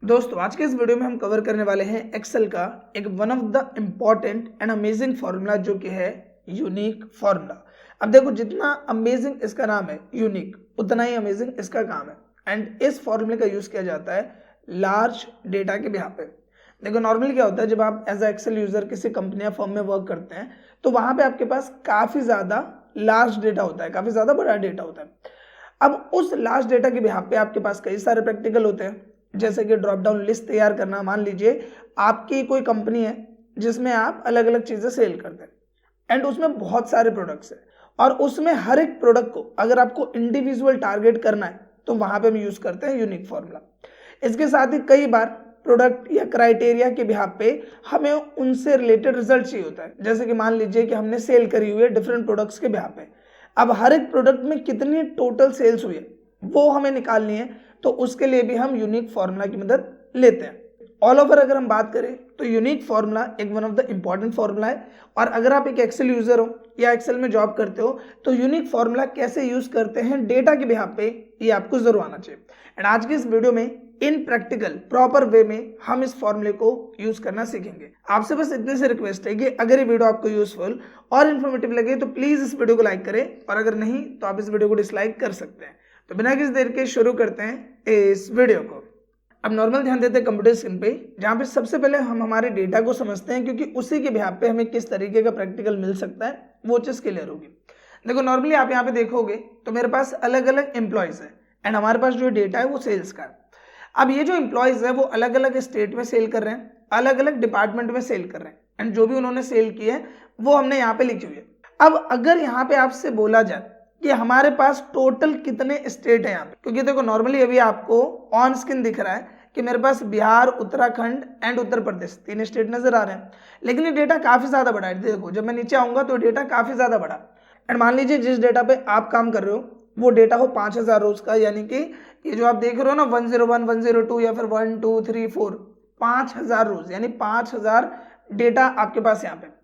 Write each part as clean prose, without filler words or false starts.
दोस्तों आज के इस वीडियो में हम कवर करने वाले हैं एक्सेल का एक one of the important and amazing formula जो कि है यूनिक फार्मूला। अब देखो जितना अमेजिंग इसका नाम है यूनिक, उतना ही अमेजिंग इसका काम है। एंड इस फार्मूले का यूज किया जाता है लार्ज डेटा के बिहाफ पे। देखो नॉर्मली क्या होता है, जब आप एज अ एक्सेल यूजर किसी कंपनी या फर्म में वर्क करते हैं तो वहां पे आपके पास काफी ज्यादा लार्ज डेटा होता है, काफी ज्यादा बड़ा डेटा होता है। अब उस लार्ज डेटा के बिहाफ पे आपके पास कई सारे प्रैक्टिकल होते हैं, जैसे कि ड्रॉप डाउन लिस्ट तैयार करना। मान लीजिए आपकी कोई कंपनी है जिसमें आप अलग अलग चीजें सेल करते हैं एंड उसमें बहुत सारे प्रोडक्ट्स हैं और उसमें हर एक प्रोडक्ट को अगर आपको इंडिविजुअल टारगेट करना है तो वहां पे हम यूज करते हैं यूनिक फॉर्मूला। इसके साथ ही कई बार प्रोडक्ट या क्राइटेरिया के बिहाफ पे हमें उनसे रिलेटेड रिजल्ट चाहिए होता है, जैसे कि मान लीजिए कि हमने सेल करी हुई है डिफरेंट प्रोडक्ट्स के बिहाफ पे। अब हर एक प्रोडक्ट में कितनी टोटल सेल्स हुई है वो हमें निकालनी है, तो उसके लिए भी हम यूनिक फॉर्मूला की मदद लेते हैं। ऑल ओवर अगर हम बात करें तो यूनिक फॉर्मूला एक one of the important formula है। और अगर आप एक एक्सेल यूजर हो या एक्सेल में जॉब करते हो तो यूनिक फॉर्मूला कैसे यूज करते हैं डेटा के बिहाफ पे, ये आपको जरूर आना चाहिए। एंड आज की इस वीडियो में इन प्रैक्टिकल प्रॉपर वे में हम इस फॉर्मूले को यूज करना सीखेंगे। आपसे बस इतने से रिक्वेस्ट है कि अगर ये वीडियो आपको यूजफुल और इन्फॉर्मेटिव लगे तो प्लीज इस वीडियो को लाइक करें, और अगर नहीं तो आप इस वीडियो को डिसलाइक कर सकते हैं। तो बिना किसी देर के शुरू करते हैं इस वीडियो को। अब नॉर्मल ध्यान देते हैं कंप्यूटर स्क्रीन पे, जहाँ पे सबसे पहले हम हमारे डेटा को समझते हैं, क्योंकि उसी के बिहाफ पे हमें किस तरीके का प्रैक्टिकल मिल सकता है वो चीज क्लियर होगी। देखो नॉर्मली आप यहाँ पे देखोगे तो मेरे पास अलग अलग एम्प्लॉयज है एंड हमारे पास जो डेटा है वो सेल्स का है। अब ये जो एम्प्लॉयज है वो अलग अलग स्टेट में सेल कर रहे हैं, अलग अलग डिपार्टमेंट में सेल कर रहे हैं एंड जो भी उन्होंने सेल की है वो हमने यहाँ पे लिखी हुई है। अब अगर यहाँ पे आपसे बोला जाए कि हमारे पास टोटल कितने स्टेट है यहाँ पे, क्योंकि देखो नॉर्मली अभी आपको ऑन स्क्रीन दिख रहा है कि मेरे पास बिहार, उत्तराखंड एंड उत्तर प्रदेश 3 स्टेट नजर आ रहे हैं, लेकिन ये डेटा काफी ज्यादा बड़ा है। देखो जब मैं नीचे आऊंगा तो डेटा काफी ज्यादा बड़ा। एंड मान लीजिए जिस डेटा पे आप काम कर रहे हो वो डेटा हो 5000 रोज का, यानी कि ये जो आप देख रहे हो ना 101, 102 या फिर 1, 2, 3, 4, 5000 रोज, यानी 5000 डेटा आपके पास यहाँ पे।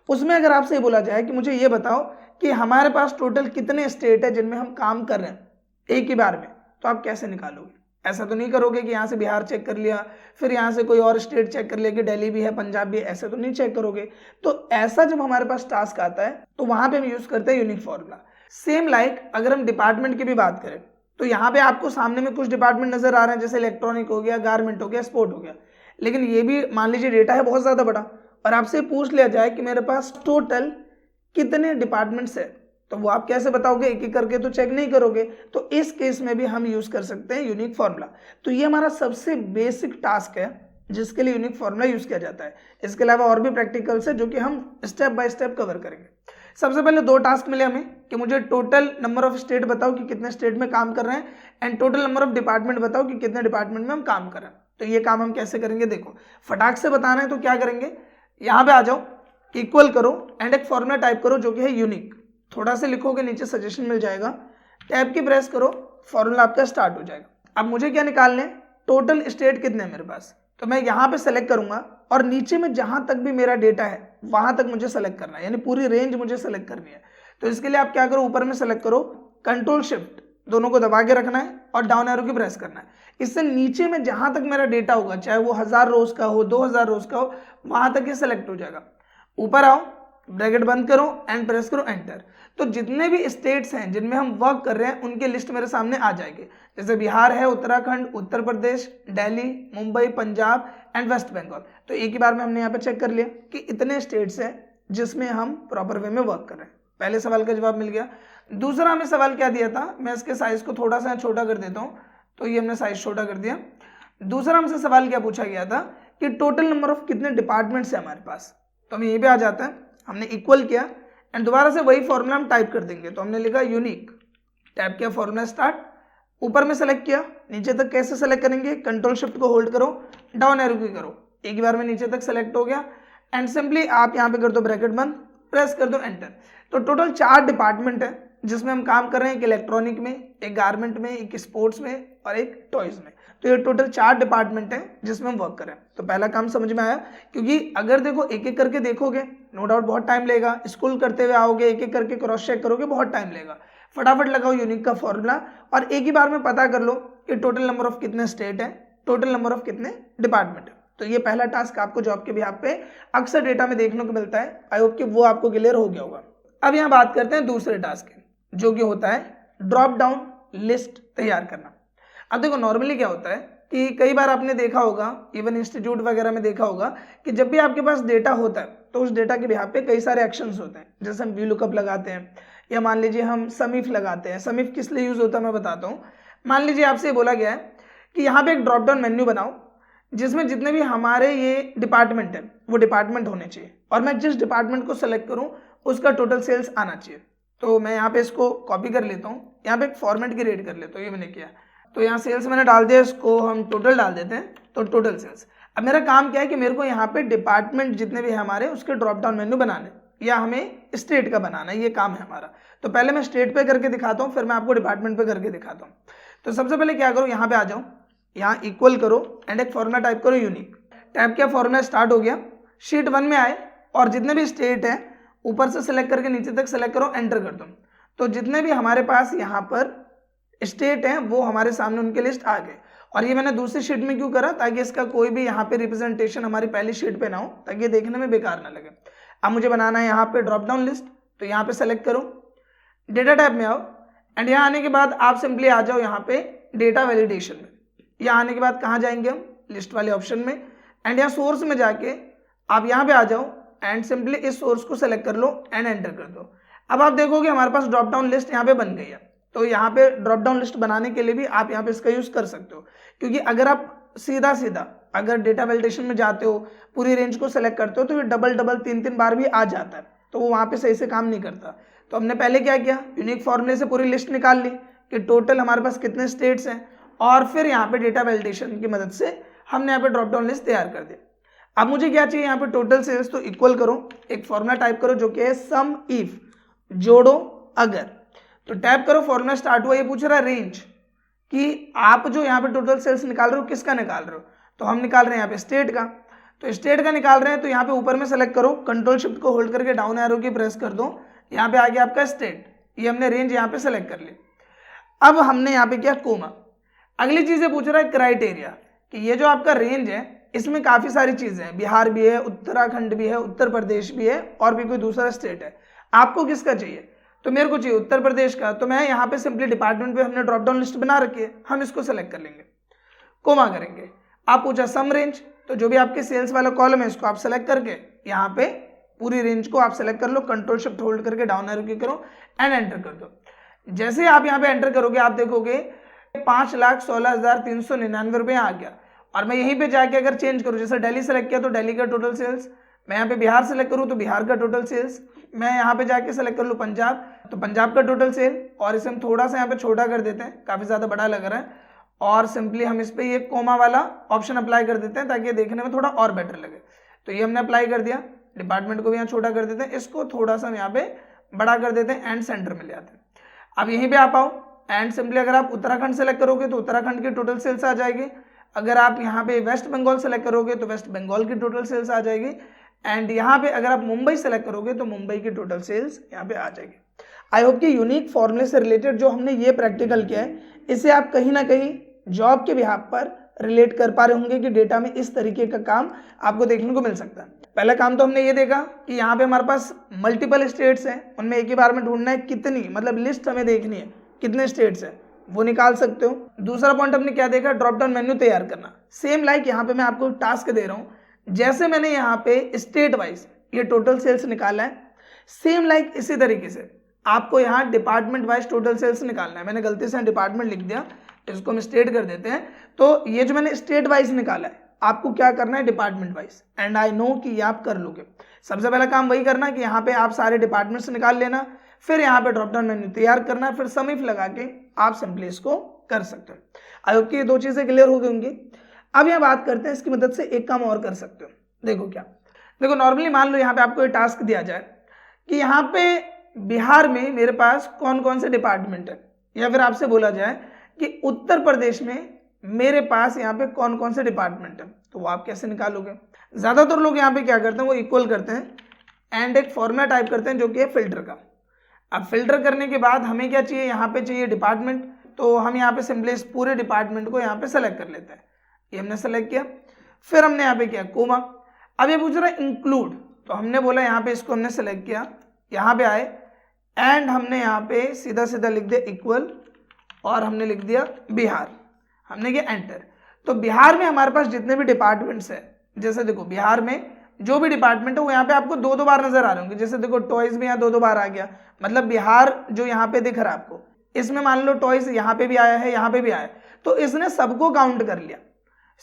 उसमें अगर आपसे ये बोला जाए कि मुझे ये बताओ कि हमारे पास टोटल कितने स्टेट है जिनमें हम काम कर रहे हैं एक ही बार में, तो आप कैसे निकालोगे? ऐसा तो नहीं करोगे कि यहाँ से बिहार चेक कर लिया, फिर यहाँ से कोई और स्टेट चेक कर लिया कि दिल्ली भी है, पंजाब भी है, ऐसे तो नहीं चेक करोगे। तो ऐसा जब हमारे पास टास्क आता है तो वहां पे हम यूज करते हैं यूनिक फॉर्मूला। सेम लाइक अगर हम डिपार्टमेंट की भी बात करें तो यहाँ पे आपको सामने में कुछ डिपार्टमेंट नजर आ रहे हैं, जैसे इलेक्ट्रॉनिक हो गया, गारमेंट हो गया, स्पोर्ट हो गया, लेकिन ये भी मान लीजिए डेटा है बहुत ज्यादा बड़ा और आपसे पूछ लिया जाए कि मेरे पास टोटल कितने डिपार्टमेंट्स है, तो वो आप कैसे बताओगे? एक एक करके तो चेक नहीं करोगे। तो इस केस में भी हम यूज कर सकते हैं यूनिक फॉर्मूला। तो ये हमारा सबसे बेसिक टास्क है जिसके लिए यूनिक फॉर्मूला यूज किया जाता है। इसके अलावा और भी प्रैक्टिकल्स है जो कि हम स्टेप बाय स्टेप कवर करेंगे। सबसे पहले 2 टास्क मिले हमें कि मुझे टोटल नंबर ऑफ स्टेट बताओ कि कितने स्टेट में काम कर रहे हैं, and total number of department बताओ कि कितने डिपार्टमेंट में हम काम कर रहे हैं। तो ये काम हम कैसे करेंगे? देखो फटाक से बताना है तो क्या करेंगे, यहाँ पे आ जाओ, इक्वल करो एंड एक फॉर्मूला टाइप करो जो कि है यूनिक। थोड़ा सा लिखोगे नीचे सजेशन मिल जाएगा, टैब की प्रेस करो, फॉर्मूला आपका स्टार्ट हो जाएगा। अब मुझे क्या निकालने, टोटल स्टेट कितने हैं मेरे पास, तो मैं यहाँ पे सेलेक्ट करूंगा और नीचे में जहां तक भी मेरा डेटा है वहां तक मुझे सेलेक्ट करना है, यानी पूरी रेंज मुझे सेलेक्ट करनी है। तो इसके लिए आप क्या करो, ऊपर में सेलेक्ट करो, कंट्रोल शिफ्ट दोनों को दबा के रखना है और डाउन एरो की प्रेस करना है। इससे नीचे में जहां तक मेरा डेटा होगा, चाहे वो 1000 रोज का हो, 2000 रोज का हो, वहां तक ये सेलेक्ट हो जाएगा। ऊपर आओ, ब्रैकेट बंद करो एंड प्रेस करो एंटर। तो जितने भी स्टेट्स हैं जिनमें हम वर्क कर रहे हैं उनकी लिस्ट मेरे सामने आ जाएगी, जैसे बिहार है, उत्तराखंड, उत्तर प्रदेश, दिल्ली, मुंबई, पंजाब एंड वेस्ट बंगाल। तो एक ही बार में हमने यहाँ पे चेक कर लिया कि इतने स्टेट्स हैं जिसमें हम प्रॉपर वे में वर्क कर रहे हैं। पहले सवाल का जवाब मिल गया। दूसरा हमें सवाल क्या दिया था, मैं इसके साइज को थोड़ा सा छोटा कर देता हूँ, तो ये हमने साइज छोटा कर दिया। दूसरा हमसे सवाल क्या पूछा गया था कि टोटल नंबर ऑफ कितने डिपार्टमेंट्स है हमारे पास। तो हमें ये भी आ जाता है, हमने इक्वल किया एंड दोबारा से वही फॉर्मूला हम टाइप कर देंगे। तो हमने लिखा यूनिक, टाइप किया, फॉर्मूला स्टार्ट, ऊपर में सेलेक्ट किया, नीचे तक कैसे सेलेक्ट करेंगे, कंट्रोल शिफ्ट को होल्ड करो, डाउन एरो की करो, एक ही बार में नीचे तक सेलेक्ट हो गया एंड सिंपली आप यहाँ पे कर दो ब्रैकेट बंद, प्रेस कर दो एंटर। तो टोटल 4 डिपार्टमेंट है जिसमें हम काम कर रहे हैं, एक इलेक्ट्रॉनिक में, एक गारमेंट में, एक स्पोर्ट्स में और एक टॉयज में। तो ये टोटल 4 डिपार्टमेंट है जिसमें हम वर्क कर रहे हैं। तो पहला काम समझ में आया, क्योंकि अगर देखो एक एक करके देखोगे नो डाउट बहुत टाइम लगेगा, स्कूल करते हुए आओगे एक एक करके क्रॉस चेक करोगे बहुत टाइम लगेगा। फटाफट लगाओ यूनिक का फॉर्मूला और एक ही बार में पता कर लो कि टोटल नंबर ऑफ कितने स्टेट है, टोटल नंबर ऑफ कितने डिपार्टमेंट है। तो ये पहला टास्क आपको जॉब के बिहाफ पे अक्सर डेटा में देखने को मिलता है। आई होप कि वो आपको क्लियर हो गया होगा। अब यहाँ बात करते हैं दूसरे टास्क की, जो कि होता है ड्रॉप डाउन लिस्ट तैयार करना। अब देखो नॉर्मली क्या होता है कि कई बार आपने देखा होगा, इवन इंस्टीट्यूट वगैरह में देखा होगा कि जब भी आपके पास डेटा होता है तो उस डेटा के बिहाफ पे कई सारे एक्शंस होते हैं। जैसे हम VLOOKUP लगाते हैं, या मान लीजिए हम समीफ लगाते हैं। समीफ किस लिए यूज होता है मैं बताता हूँ। मान लीजिए आपसे बोला गया है कि यहाँ पे एक ड्रॉप डाउन मेन्यू बनाओ जिसमें जितने भी हमारे ये डिपार्टमेंट है वो डिपार्टमेंट होने चाहिए, और मैं जिस डिपार्टमेंट को सेलेक्ट करूँ उसका टोटल सेल्स आना चाहिए। तो मैं यहाँ पे इसको कॉपी कर लेता हूँ, यहाँ पे एक फॉर्मेट क्रिएट कर लेता हूँ, ये मैंने किया। तो यहाँ सेल्स मैंने डाल दिया, इसको हम टोटल डाल देते हैं, तो टोटल सेल्स। अब मेरा काम क्या है कि मेरे को यहाँ पे डिपार्टमेंट जितने भी हमारे उसके ड्रॉप डाउन मेन्यू बनाने, या हमें स्टेट का बनाना है, ये काम है हमारा। तो पहले मैं स्टेट पे करके दिखाता हूँ, फिर मैं आपको डिपार्टमेंट पे करके दिखाता हूँ। तो सबसे पहले क्या करो, यहाँ पे आ जाओ, यहाँ इक्वल करो एंड एक फॉर्मूला टाइप करो यूनिक। टाइप किया, फॉर्मूला स्टार्ट हो गया। शीट 1 में आए और जितने भी स्टेट है ऊपर से सेलेक्ट करके नीचे तक सेलेक्ट करो, एंटर कर दो। तो जितने भी हमारे पास यहाँ पर स्टेट हैं वो हमारे सामने उनके लिस्ट आ गए। और ये मैंने दूसरी शीट में क्यों करा, ताकि इसका कोई भी यहाँ पे रिप्रेजेंटेशन हमारी पहली शीट पे ना हो, ताकि ये देखने में बेकार ना लगे। अब मुझे बनाना है यहाँ पे ड्रॉप डाउन लिस्ट, तो यहाँ पे सेलेक्ट करो, डेटा टाइप में आओ एंड यहाँ आने के बाद आप सिंपली आ जाओ यहाँ पे डेटा वैलिडेशन में। यहाँ आने के बाद कहाँ जाएंगे हम, लिस्ट वाले ऑप्शन में, एंड यहाँ सोर्स में जाके आप यहाँ पे आ जाओ एंड सिंपली इस सोर्स को सेलेक्ट कर लो एंड एंटर कर दो। अब आप देखोगे हमारे पास ड्रॉप डाउन लिस्ट यहाँ पे बन गई है। तो यहाँ पे ड्रॉप डाउन लिस्ट बनाने के लिए भी आप यहाँ पे इसका यूज कर सकते हो, क्योंकि अगर आप सीधा सीधा अगर डेटा वैलिडेशन में जाते हो, पूरी रेंज को सेलेक्ट करते हो, तो ये डबल 3 बार भी आ जाता है, तो वो वहाँ पे सही से काम नहीं करता। तो हमने पहले क्या किया, यूनिक फॉर्मूले से पूरी लिस्ट निकाल ली कि टोटल हमारे पास कितने स्टेट्स हैं, और फिर यहाँ पे डेटा वैलिडेशन की मदद से हमने यहाँ पे ड्रॉप डाउन लिस्ट तैयार कर दिया। अब मुझे क्या चाहिए यहाँ पे टोटल सेल्स, तो इक्वल करो, एक फॉर्मूला टाइप करो जो कि है सम इफ, जोड़ो अगर। तो टैप करो, फॉर्मूला स्टार्ट हुआ, ये पूछ रहा है रेंज कि आप जो यहाँ पे टोटल सेल्स निकाल रहे हो किसका निकाल रहे हो। तो हम निकाल रहे हैं यहाँ पे स्टेट का, तो स्टेट का निकाल रहे हैं। तो यहाँ पे ऊपर में सेलेक्ट करो, कंट्रोल शिफ्ट को होल्ड करके डाउन एरो की प्रेस कर दो, यहाँ पे आ गया आपका स्टेट। ये हमने रेंज यहाँ पे सेलेक्ट कर ली। अब हमने यहाँ पे किया कोमा। अगली चीज पूछ रहा है क्राइटेरिया, कि ये जो आपका रेंज है इसमें काफी सारी चीजें हैं, बिहार भी है, उत्तराखंड भी है, उत्तर प्रदेश भी है, और भी कोई दूसरा स्टेट है। आपको किसका चाहिए, तो मेरे को चाहिए उत्तर प्रदेश का। तो मैं यहाँ पे सिंपली डिपार्टमेंट पे हमने ड्रॉप डाउन लिस्ट बना रखी है, हम इसको सेलेक्ट कर लेंगे, कोमा करेंगे। आप पूछा सम रेंज, तो जो भी आपके सेल्स वाला कॉलम है इसको आप सेलेक्ट करके यहाँ पे पूरी रेंज को आप सेलेक्ट कर लो, कंट्रोल शिफ्ट होल्ड करके डाउन एरो की करो एंड एंटर कर दो। जैसे आप यहाँ पे एंटर करोगे आप देखोगे 5,16,399 रुपये आ गया। और मैं यहीं पे जाके अगर चेंज करूँ, जैसे दिल्ली सेलेक्ट किया तो दिल्ली का टोटल सेल्स, मैं यहाँ पे बिहार सेलेक्ट करूँ तो बिहार का टोटल सेल्स, मैं यहाँ पे जाके सेलेक्ट कर लूँ पंजाब तो पंजाब का टोटल सेल। और इसे हम थोड़ा सा यहाँ पे छोटा कर देते हैं, काफ़ी ज़्यादा बड़ा लग रहा है, और सिंपली हम इस पर ये कोमा वाला ऑप्शन अप्लाई कर देते हैं ताकि ये देखने में थोड़ा और बेटर लगे। तो ये हमने अप्लाई कर दिया। डिपार्टमेंट को भी यहाँ छोटा कर देते हैं, इसको थोड़ा सा हम यहाँ पे बड़ा कर देते हैं एंड सेंटर में ले आते हैं। अब यहीं पे आप आओ एंड सिंपली अगर आप उत्तराखंड सेलेक्ट करोगे तो उत्तराखंड की टोटल सेल्स आ जाएगी। अगर आप यहाँ पे वेस्ट बंगाल सेलेक्ट करोगे तो वेस्ट बंगाल की टोटल सेल्स आ जाएगी। एंड यहाँ पे अगर आप मुंबई सेलेक्ट करोगे तो मुंबई की टोटल सेल्स यहाँ पे आ जाएगी। आई होप कि यूनिक फॉर्मूले से रिलेटेड जो हमने ये प्रैक्टिकल किया है, इसे आप कहीं ना कहीं जॉब के बिहाफ पर रिलेट कर पा रहे होंगे कि डेटा में इस तरीके का काम आपको देखने को मिल सकता है। पहला काम तो हमने ये देखा कि यहाँ पे हमारे पास मल्टीपल स्टेट्स हैं, उनमें एक ही बार में ढूंढना है कितनी, मतलब लिस्ट हमें देखनी है कितने स्टेट्स हैं, वो निकाल सकते हो। दूसरा पॉइंट हमने क्या देखा, ड्रॉप डाउन मेन्यू तैयार करना। सेम लाइक यहाँ पे मैं आपको टास्क दे रहा हूँ, जैसे मैंने यहाँ पे स्टेट वाइज ये टोटल सेल्स निकाला है, सेम लाइक इसी तरीके से आपको यहाँ डिपार्टमेंट वाइज टोटल सेल्स निकालना है। मैंने गलती से डिपार्टमेंट लिख दिया, इसको हम स्टेट कर देते हैं। तो ये जो मैंने स्टेट वाइज निकाला है, आपको क्या करना है department wise, and I know कि ये आप कर लोगे। सबसे पहला काम वही करना कि यहाँ पे आप सारे डिपार्टमेंट्स निकाल लेना, फिर यहाँ पे ड्रॉप डाउन मेन्यू तैयार करना, फिर सम इफ लगा के आप सिंपली इसको कर सकते हो। आई होप कि ये दो चीजें क्लियर हो गई होंगी। अब यहाँ बात करते हैं इसकी मदद से एक काम और कर सकते हो। देखो क्या, देखो नॉर्मली मान लो यहाँ पे आपको ये टास्क दिया जाए कि यहाँ पे बिहार में मेरे पास कौन कौन से डिपार्टमेंट है, या फिर आपसे बोला जाए कि उत्तर प्रदेश में मेरे पास यहाँ पे कौन कौन से डिपार्टमेंट है, तो वो आप कैसे निकालोगे। ज्यादातर लोग यहाँ पे क्या करते हैं, वो इक्वल करते हैं एंड एक फॉर्मूला टाइप करते हैं जो कि है फिल्टर का। अब फिल्टर करने के बाद हमें क्या चाहिए, यहाँ पे चाहिए डिपार्टमेंट, तो हम यहाँ पे सिंपली इस पूरे डिपार्टमेंट को यहाँ पे सेलेक्ट कर लेते हैं। ये हमने सेलेक्ट किया। फिर हमने यहाँ पे किया कोमा। अब ये पूछ रहा है इंक्लूड, तो हमने बोला यहाँ पे इसको हमने सेलेक्ट किया, यहाँ पे आए एंड हमने यहाँ पे सीधा सीधा लिख दिया इक्वल और हमने लिख दिया बिहार, हमने किया एंटर। तो बिहार में हमारे पास जितने भी डिपार्टमेंट्स है, जैसे देखो बिहार में जो भी डिपार्टमेंट है वो यहाँ पे आपको दो दो बार नजर आ रहे होंगे। जैसे देखो टॉयज भी यहाँ दो दो बार आ गया, मतलब बिहार जो यहाँ पे दिख रहा है आपको, इसमें मान लो टॉयज यहाँ पे भी आया है, यहाँ पे भी आया है, तो इसने सबको काउंट कर लिया।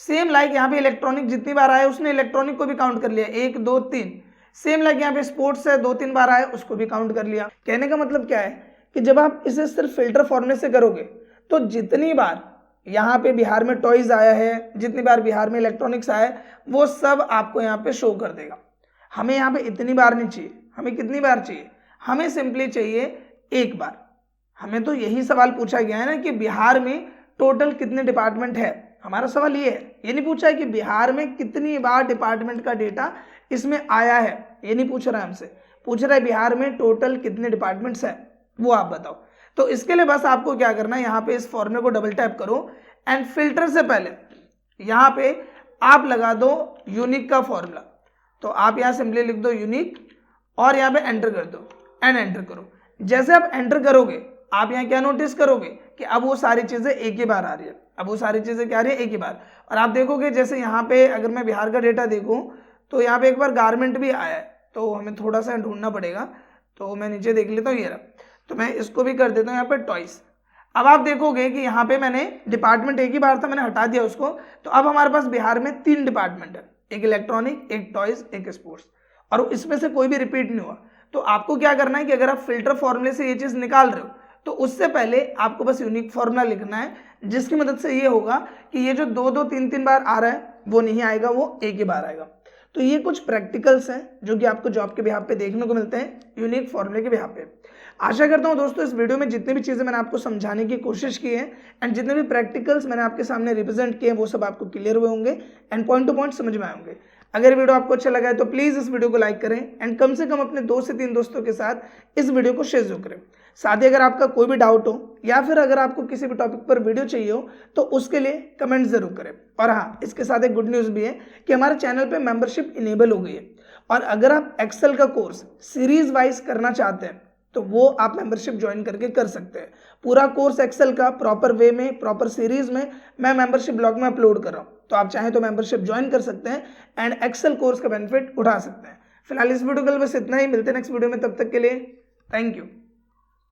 सेम लाइक यहाँ पे इलेक्ट्रॉनिक जितनी बार आया उसने इलेक्ट्रॉनिक को भी काउंट कर लिया, 1 2 3। सेम लाइक यहाँ पे स्पोर्ट्स है, 2-3 बार आया उसको भी काउंट कर लिया। कहने का मतलब क्या है कि जब आप इसे सिर्फ फिल्टर फॉर्मूले से करोगे तो जितनी बार यहाँ पे बिहार में टॉयज आया है, जितनी बार बिहार में इलेक्ट्रॉनिक्स आया है, वो सब आपको यहाँ पे शो कर देगा। हमें यहाँ पे इतनी बार नहीं चाहिए, हमें कितनी बार चाहिए, हमें सिंपली चाहिए एक बार। हमें तो यही सवाल पूछा गया है ना कि बिहार में टोटल कितने डिपार्टमेंट है, हमारा सवाल ये है। ये नहीं पूछा है कि बिहार में कितनी बार डिपार्टमेंट का डेटा इसमें आया है, ये नहीं पूछ रहा है हमसे, पूछ रहा है बिहार में टोटल कितने डिपार्टमेंट्स है वो आप बताओ। तो इसके लिए बस आपको क्या करना है, यहाँ पे इस फॉर्मूले को डबल टैप करो एंड फिल्टर से पहले यहाँ पे आप लगा दो यूनिक का फॉर्मूला। तो आप यहाँ सिंपली लिख दो यूनिक और यहाँ पे एंटर कर दो एंड एंटर करो। जैसे आप एंटर करोगे आप यहाँ क्या नोटिस करोगे कि अब वो सारी चीजें एक ही बार आ रही है, अब वो सारी चीजें क्या आ रही है एक ही बार। और आप देखोगे जैसे यहाँ पे अगर मैं बिहार का डेटा देखूँ तो यहाँ पे एक बार गारमेंट भी आया है, तो हमें थोड़ा सा ढूंढना पड़ेगा। तो मैं नीचे देख लेता हूँ, ये रहा, तो मैं इसको भी कर देता हूँ यहाँ पे टॉयस। अब आप देखोगे कि यहाँ पे मैंने डिपार्टमेंट एक ही बार था, मैंने हटा दिया उसको। तो अब हमारे पास बिहार में 3 डिपार्टमेंट है, एक इलेक्ट्रॉनिक, एक टॉयज, एक स्पोर्ट्स, और इसमें से कोई भी रिपीट नहीं हुआ। तो आपको क्या करना है कि अगर आप फिल्टर फॉर्मूले से ये चीज निकाल रहे हो तो उससे पहले आपको बस यूनिक फॉर्मूला लिखना है, जिसकी मदद से ये होगा कि ये जो 2-2 3-3 बार आ रहा है वो नहीं आएगा, वो एक ही बार आएगा। तो ये कुछ प्रैक्टिकल्स हैं जो कि आपको जॉब के बिहाफ पे देखने को मिलते हैं यूनिक फॉर्मूले के बिहाफ पे। आशा करता हूं दोस्तों इस वीडियो में जितनी भी चीजें मैंने आपको समझाने की कोशिश की है एंड जितने भी प्रैक्टिकल्स मैंने आपके सामने रिप्रेजेंट किए हैं वो सब आपको क्लियर हुए होंगे एंड पॉइंट टू पॉइंट समझ में आए होंगे। अगर वीडियो आपको अच्छा लगा है तो प्लीज इस वीडियो को लाइक करें एंड कम से कम अपने 2 से 3 दोस्तों के साथ इस वीडियो को शेयर जरूर करें। साथ ही अगर आपका कोई भी डाउट हो या फिर अगर आपको किसी भी टॉपिक पर वीडियो चाहिए हो तो उसके लिए कमेंट जरूर करें। और हाँ, इसके साथ एक गुड न्यूज़ भी है कि हमारे चैनल पे मेंबरशिप इनेबल हो गई है, और अगर आप एक्सेल का कोर्स सीरीज वाइज करना चाहते हैं तो वो आप मेंबरशिप ज्वाइन करके कर सकते हैं। पूरा कोर्स एक्सेल का प्रॉपर वे में, प्रॉपर सीरीज में मैं मेंबरशिप ब्लॉग में अपलोड कर रहा हूँ, तो आप चाहें तो मेंबरशिप ज्वाइन कर सकते हैं एंड एक्सेल कोर्स का बेनिफिट उठा सकते हैं। फिलहाल इस वीडियो के लिए बस इतना ही, मिलते हैं नेक्स्ट वीडियो में, तब तक के लिए थैंक यू।